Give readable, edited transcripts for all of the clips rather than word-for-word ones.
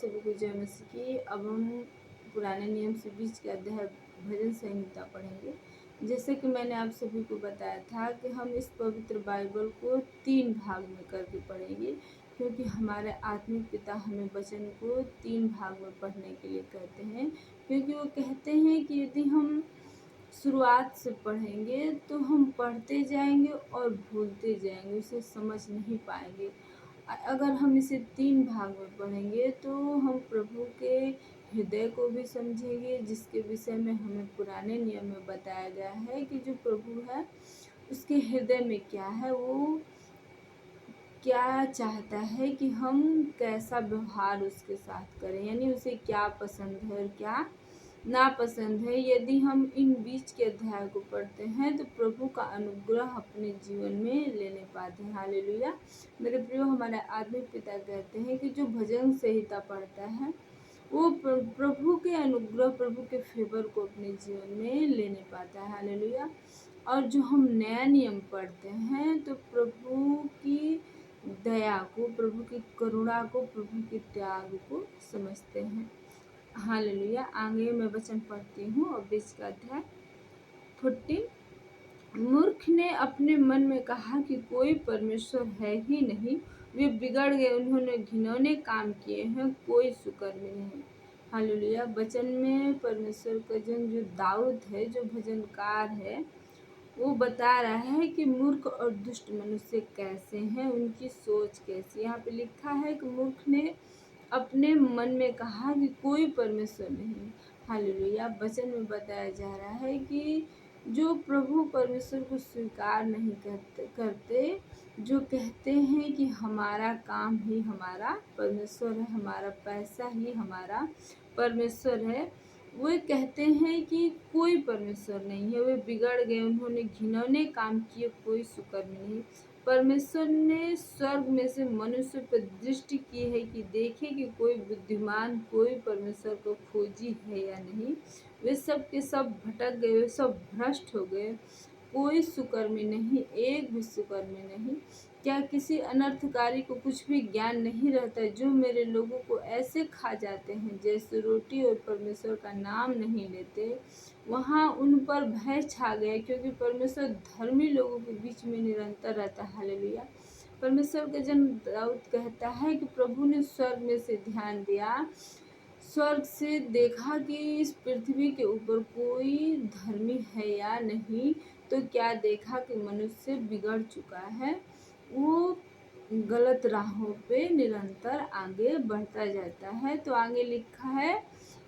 सभी को जय मसीह की। अब हम पुराने नियम से बीच के अध्याय भजन संहिता पढ़ेंगे। जैसे कि मैंने आप सभी को बताया था कि हम इस पवित्र बाइबल को 3 भाग में करके पढ़ेंगे, क्योंकि हमारे आत्मिक पिता हमें वचन को 3 भाग में पढ़ने के लिए कहते हैं। क्योंकि वो कहते हैं कि यदि हम शुरुआत से पढ़ेंगे तो हम पढ़ते जाएंगे और भूलते जाएंगे, उसे समझ नहीं पाएंगे। अगर हम इसे 3 भाग में पढ़ेंगे तो हम प्रभु के हृदय को भी समझेंगे, जिसके विषय में हमें पुराने नियम में बताया गया है कि जो प्रभु है उसके हृदय में क्या है, वो क्या चाहता है कि हम कैसा व्यवहार उसके साथ करें, यानी उसे क्या पसंद है और क्या नापसंद है। यदि हम इन बीच के अध्याय को पढ़ते हैं तो प्रभु का अनुग्रह अपने जीवन में लेने पाते हैं। हालेलुया। मेरे प्रियो, हमारे आत्मिक पिता कहते हैं कि जो भजन संहिता पढ़ता है वो प्रभु के अनुग्रह, प्रभु के फेवर को अपने जीवन में लेने पाता है। हालेलुया। और जो हम नया नियम पढ़ते हैं तो प्रभु की दया को, प्रभु की करुणा को, प्रभु के त्याग को समझते हैं। हालेलुया। आगे मैं वचन पढ़ती हूँ और बीच का अध्याय 14। मूर्ख ने अपने मन में कहा कि कोई परमेश्वर है ही नहीं, वे बिगड़ गए, उन्होंने घिनौने काम किए हैं, कोई सुकर्मी नहीं। हालेलुया। वचन में परमेश्वर का जन जो दाऊद है, जो भजनकार है, वो बता रहा है कि मूर्ख और दुष्ट मनुष्य कैसे हैं, उनकी सोच कैसी। यहाँ पे लिखा है कि मूर्ख ने अपने मन में कहा कि कोई परमेश्वर नहीं। हालेलुया। वचन में बताया जा रहा है कि जो प्रभु परमेश्वर को स्वीकार नहीं करते, जो कहते हैं कि हमारा काम ही हमारा परमेश्वर है, हमारा पैसा ही हमारा परमेश्वर है, वे कहते हैं कि कोई परमेश्वर नहीं है, वे बिगड़ गए, उन्होंने घिनौने काम किए, कोई सुकर्मी नहीं। परमेश्वर ने स्वर्ग में से मनुष्य पर दृष्टि की है कि देखे कि कोई बुद्धिमान, कोई परमेश्वर को खोजी है या नहीं। वे सब के सब भटक गए, वे सब भ्रष्ट हो गए, कोई सुकर्मी नहीं, एक भी सुकर्मी नहीं। क्या किसी अनर्थकारी को कुछ भी ज्ञान नहीं रहता? जो मेरे लोगों को ऐसे खा जाते हैं जैसे रोटी और परमेश्वर का नाम नहीं लेते। वहाँ उन पर भय छा गया, क्योंकि परमेश्वर धर्मी लोगों के बीच में निरंतर रहता है। हालेलुया। परमेश्वर का जन दाऊद कहता है कि प्रभु ने स्वर्ग में से ध्यान दिया, स्वर्ग से देखा कि इस पृथ्वी के ऊपर कोई धर्मी है या नहीं, तो क्या देखा कि मनुष्य बिगड़ चुका है, वो गलत राहों पे निरंतर आगे बढ़ता जाता है। तो आगे लिखा है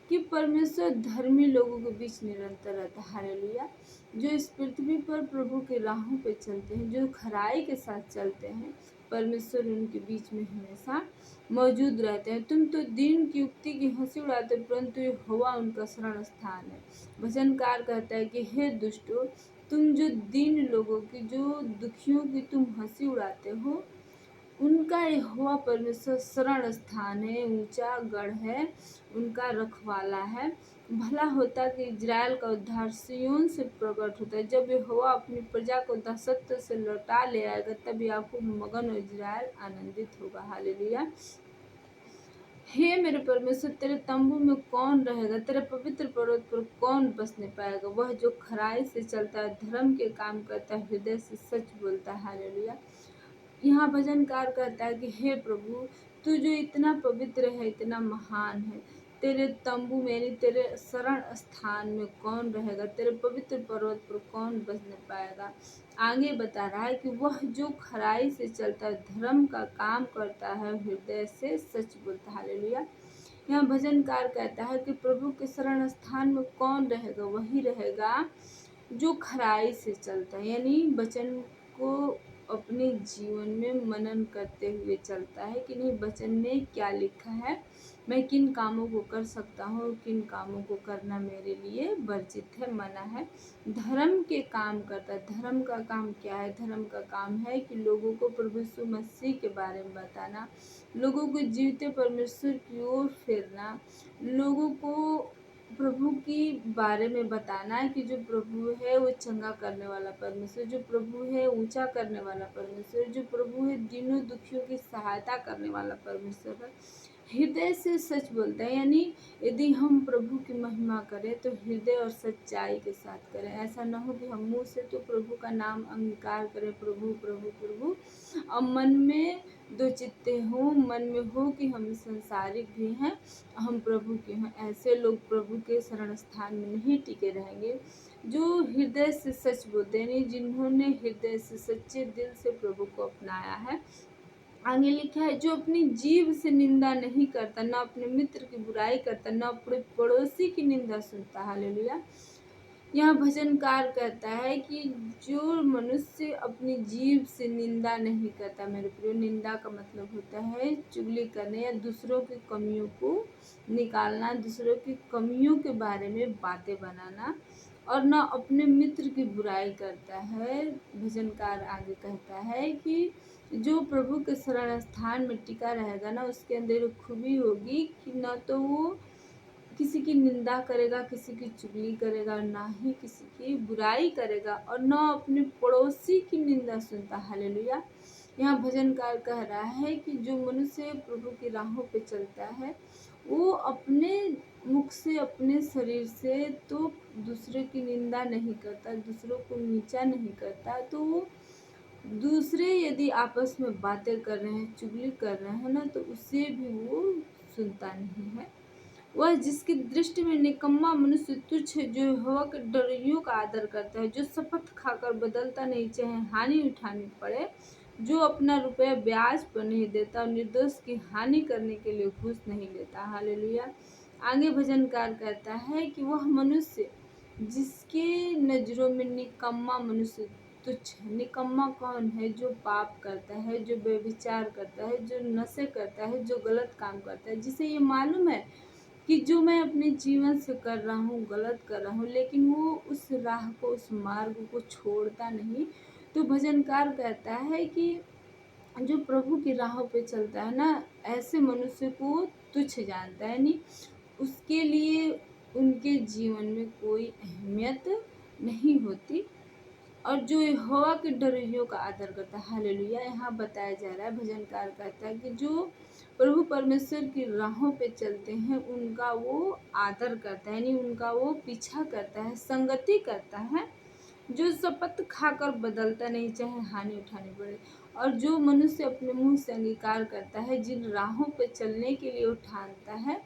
कि परमेश्वर धर्मी लोगों के बीच निरंतर रहता है। हालेलुया। जो इस पृथ्वी पर प्रभु के राहों पे चलते हैं, जो खराई के साथ चलते हैं, परमेश्वर उनके बीच में हमेशा मौजूद रहते हैं। तुम तो दीन की युक्ति की हंसी उड़ाते, परंतु यहोवा उनका शरण स्थान है। भजनकार कहता है कि हे दुष्टो, तुम जो दीन लोगों की, जो दुखियों की तुम हंसी उड़ाते हो, उनका यहोवा परमेश्वर शरण स्थान है, ऊंचा गढ़ है, उनका रखवाला है। भला होता कि इजराइल का उद्धार सिय्योन से प्रकट होता है। जब यहोवा अपनी प्रजा को दासत्व से लौटा ले आएगा, तब याकूब मगन और इजराइल आनंदित होगा। हालेलुया। हे मेरे परमेश्वर, तेरे तंबू में कौन रहेगा? तेरे पवित्र पर्वत पर कौन बसने पाएगा? वह जो खराई से चलता है, धर्म के काम करता है, हृदय से सच बोलता है। हालेलुया। यहाँ भजनकार कहता है कि हे प्रभु, तू जो इतना पवित्र है, इतना महान है, तेरे तंबू में यानी तेरे शरण स्थान में कौन रहेगा? तेरे पवित्र पर्वत पर कौन बसने पाएगा? आगे बता रहा है कि वह जो खराई से चलता है, धर्म का काम करता है, हृदय से सच बोलता है। हालेलुया। यहाँ भजनकार कहता है कि प्रभु के शरण स्थान में कौन रहेगा? वही रहेगा जो खराई से चलता है, यानी वचन को अपने जीवन में मनन करते हुए चलता है कि नहीं, वचन में क्या लिखा है, मैं किन कामों को कर सकता हूँ, किन कामों को करना मेरे लिए वर्जित है, मना है। धर्म के काम करता है। धर्म का काम क्या है? धर्म का काम है कि लोगों को प्रभु यीशु मसीह के बारे में बताना, लोगों को जीवते परमेश्वर की ओर फेरना, लोगों को प्रभु की बारे में बताना है कि जो प्रभु है वो चंगा करने वाला परमेश्वर, जो प्रभु है ऊंचा करने वाला परमेश्वर, जो प्रभु है दीनों दुखियों की सहायता करने वाला परमेश्वर है। हृदय से सच बोलता है, यानी यदि हम प्रभु की महिमा करें तो हृदय और सच्चाई के साथ करें। ऐसा ना हो कि हम मुंह से तो प्रभु का नाम अंगीकार करें, प्रभु प्रभु प्रभु, और मन में दो चित्ते हो, मन में हो कि हम संसारिक भी हैं, हम प्रभु के हैं। ऐसे लोग प्रभु के शरण स्थान में नहीं टिके रहेंगे। जो हृदय से सच बोलते हैं, यानी जिन्होंने हृदय से सच्चे दिल से प्रभु को अपनाया है। आगे लिखा है, जो अपनी जीभ से निंदा नहीं करता, ना अपने मित्र की बुराई करता, ना अपने पड़ोसी की निंदा सुनता। हालेलुया। यहाँ भजनकार कहता है कि जो मनुष्य अपनी जीभ से निंदा नहीं करता, मेरे प्रियो, निंदा का मतलब होता है चुगली करने या दूसरों की कमियों को निकालना, दूसरों की कमियों के बारे में बातें बनाना, और ना अपने मित्र की बुराई करता है। भजनकार आगे कहता है कि जो प्रभु के शरण स्थान में टिका रहेगा ना, उसके अंदर एक खूबी होगी कि न तो वो किसी की निंदा करेगा, किसी की चुगली करेगा, ना ही किसी की बुराई करेगा, और न अपने पड़ोसी की निंदा सुनता। हालेलुया। यहाँ भजनकार कह रहा है कि जो मनुष्य प्रभु की राहों पे चलता है, वो अपने मुख से, अपने शरीर से तो दूसरे की निंदा नहीं करता, दूसरों को नीचा नहीं करता। तो वो दूसरे यदि आपस में बातें कर रहे हैं, चुगली कर रहे हैं ना, तो उसे भी वो सुनता नहीं है। वह जिसकी दृष्टि में निकम्मा मनुष्य तुच्छ है, जो यहोवा के डरियों का आदर करता है, जो शपथ खाकर बदलता नहीं, चाहे हानि उठानी पड़े, जो अपना रुपया ब्याज पर नहीं देता और निर्दोष की हानि करने के लिए घूस नहीं लेता। हालेलुया। आगे भजनकार कहता है कि वह मनुष्य जिसके नजरों में निकम्मा मनुष्य तुच्छ है। निकम्मा कौन है? जो पाप करता है, जो व्यभिचार करता है, जो नशे करता है, जो गलत काम करता है, जिसे ये मालूम है कि जो मैं अपने जीवन से कर रहा हूँ गलत कर रहा हूँ, लेकिन वो उस राह को, उस मार्ग को छोड़ता नहीं। तो भजनकार कहता है कि जो प्रभु की राहों पे चलता है ना, ऐसे मनुष्य को तुच्छ जानता है, यानी उसके लिए उनके जीवन में कोई अहमियत नहीं होती। और जो यहोवा के डरियों का आदर करता है। हालेलुया। यहाँ बताया जा रहा है, भजनकार कहता है कि जो प्रभु परमेश्वर की राहों पे चलते हैं उनका वो आदर करता है, यानी उनका वो पीछा करता है, संगति करता है। जो शपथ खाकर बदलता नहीं, चाहे हानि उठानी पड़े। और जो मनुष्य अपने मुंह से अंगीकार करता है, जिन राहों पे चलने के लिए उठाता है,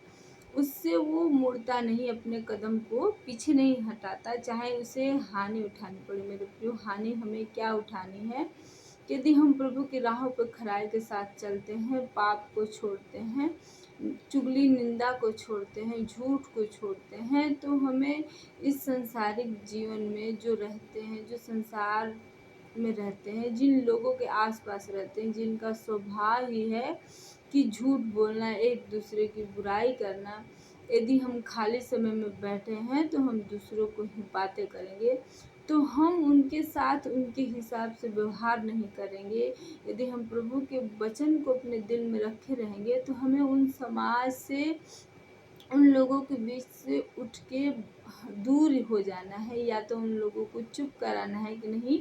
उससे वो मुड़ता नहीं, अपने कदम को पीछे नहीं हटाता, चाहे उसे हानि उठानी पड़े। मेरे प्रियो, हानि हमें क्या उठानी है? यदि हम प्रभु की राहों पर खराई के साथ चलते हैं, पाप को छोड़ते हैं, चुगली निंदा को छोड़ते हैं, झूठ को छोड़ते हैं, तो हमें इस संसारिक जीवन में जो रहते हैं, जो संसार में रहते हैं, जिन लोगों के आसपास रहते हैं, जिनका स्वभाव ही है कि झूठ बोलना, एक दूसरे की बुराई करना, यदि हम खाली समय में बैठे हैं तो हम दूसरों को ही बातें करेंगे, तो हम उनके साथ उनके हिसाब से व्यवहार नहीं करेंगे। यदि हम प्रभु के वचन को अपने दिल में रखे रहेंगे, तो हमें उन समाज से, उन लोगों के बीच से उठ के दूर हो जाना है, या तो उन लोगों को चुप कराना है कि नहीं,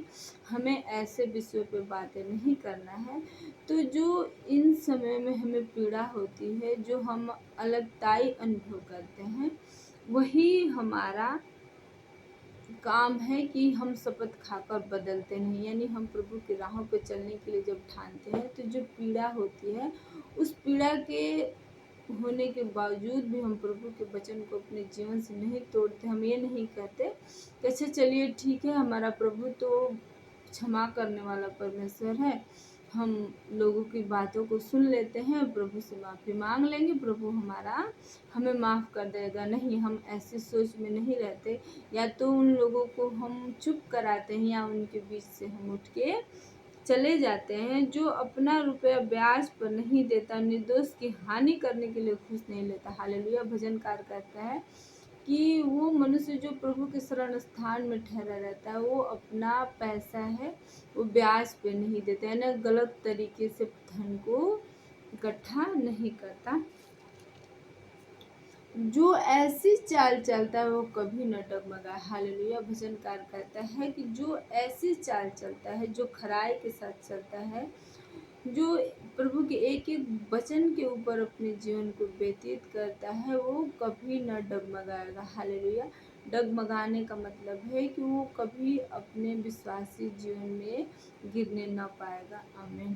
हमें ऐसे विषयों पे बातें नहीं करना है। तो जो इन समय में हमें पीड़ा होती है, जो हम अलगताई अनुभव करते हैं, वही हमारा काम है कि हम शपथ खाकर बदलते नहीं, यानी हम प्रभु की राहों पे चलने के लिए जब ठानते हैं, तो जो पीड़ा होती है, उस पीड़ा के होने के बावजूद भी हम प्रभु के वचन को अपने जीवन से नहीं तोड़ते। हम ये नहीं कहते कि अच्छा चलिए ठीक है, हमारा प्रभु तो क्षमा करने वाला परमेश्वर है, हम लोगों की बातों को सुन लेते हैं, प्रभु से माफ़ी मांग लेंगे, प्रभु हमें माफ़ कर देगा। नहीं, हम ऐसी सोच में नहीं रहते। या तो उन लोगों को हम चुप कराते हैं, या उनके बीच से हम उठ के चले जाते हैं। जो अपना रुपया ब्याज पर नहीं देता, निर्दोष की हानि करने के लिए घूस नहीं लेता। हालेलुया। भजनकार कहता है कि वो मनुष्य जो प्रभु के शरण स्थान में ठहरा रहता है, वो अपना पैसा है वो ब्याज पे नहीं देता है, ना गलत तरीके से धन को इकट्ठा नहीं करता। जो ऐसी चाल चलता है वो कभी न डगमगाए। हालेलुया। भजनकार कहता है कि जो ऐसी चाल चलता है, जो खराई के साथ चलता है, जो प्रभु के एक एक वचन के ऊपर अपने जीवन को व्यतीत करता है वो कभी न डगमगाएगा। हालेलुया। डगमगाने का मतलब है कि वो कभी अपने विश्वासी जीवन में गिरने न पाएगा। आमीन।